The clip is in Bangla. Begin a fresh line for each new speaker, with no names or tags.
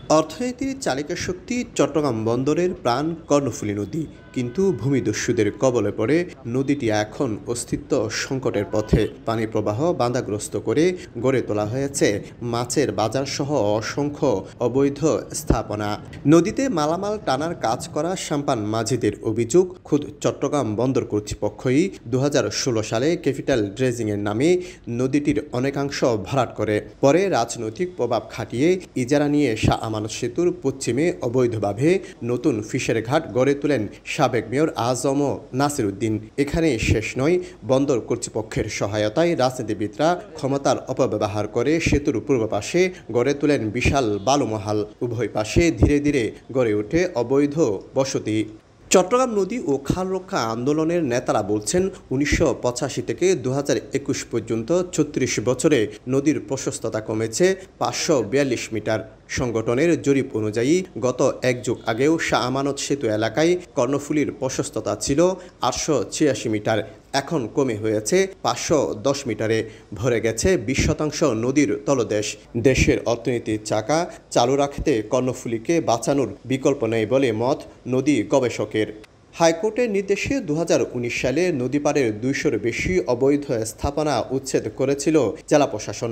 অর্থনীতির চালিকা শক্তি চট্টগ্রাম বন্দরের প্রাণ কর্ণফুলী নদী, কিন্তু ভূমিদস্যুদের কবলে পড়ে নদীটি এখন অস্তিত্ব সংকটের পথে। পানি প্রবাহ বাধাগ্রস্ত করে গড়ে তোলা হয়েছে মাছের বাজার সহ অসংখ্য অবৈধ স্থাপনা। নদীতে মালামাল টানার কাজ করা সাম্পান মাঝিদের অভিযোগ, খুদ চট্টগ্রাম বন্দর কর্তৃপক্ষই 2016 সালে ক্যাপিটাল ড্রেজিংয়ের নামে নদীটির অনেকাংশ ভরাট করে। পরে রাজনৈতিক প্রভাব খাটিয়ে ইজারা নিয়ে শাহ আমানত সেতুর পশ্চিমে অবৈধভাবে নতুন ফিশারি ঘাট গড়ে তোলেন সাবেক মেয়র আজম নাসির উদ্দিন। এখানে শেষ নয়, বন্দর কর্তৃপক্ষের সহায়তায় রাজনীতিবিদরা ক্ষমতার অপব্যবহার করে সেতুর পূর্ব পাশে গড়ে তোলেন বিশাল বালুমহাল। উভয় পাশে ধীরে ধীরে গড়ে ওঠে অবৈধ বসতি। চট্টগ্রাম নদী ও খাল রক্ষা আন্দোলনের নেতারা বলছেন, 1985 থেকে 2021 পর্যন্ত 36 বছরে নদীর প্রশস্ততা কমেছে 542 মিটার। সংগঠনের জরিপ অনুযায়ী গত এক যুগ আগেও শাহ আমানত সেতু এলাকায় কর্ণফুলীর প্রশস্ততা ছিল 886 মিটার, এখন কমে হয়েছে 510 মিটারে। ভরে গেছে 20% নদীর তলদেশ। দেশের অর্থনীতির চাকা চালু রাখতে কর্ণফুলীকে বাঁচানোর বিকল্প নেই বলে মত নদী গবেষকের। হাইকোর্টের নির্দেশে 2019 সালে নদীপাড়ের 200-র বেশি অবৈধ স্থাপনা উচ্ছেদ করেছিল জেলা প্রশাসন।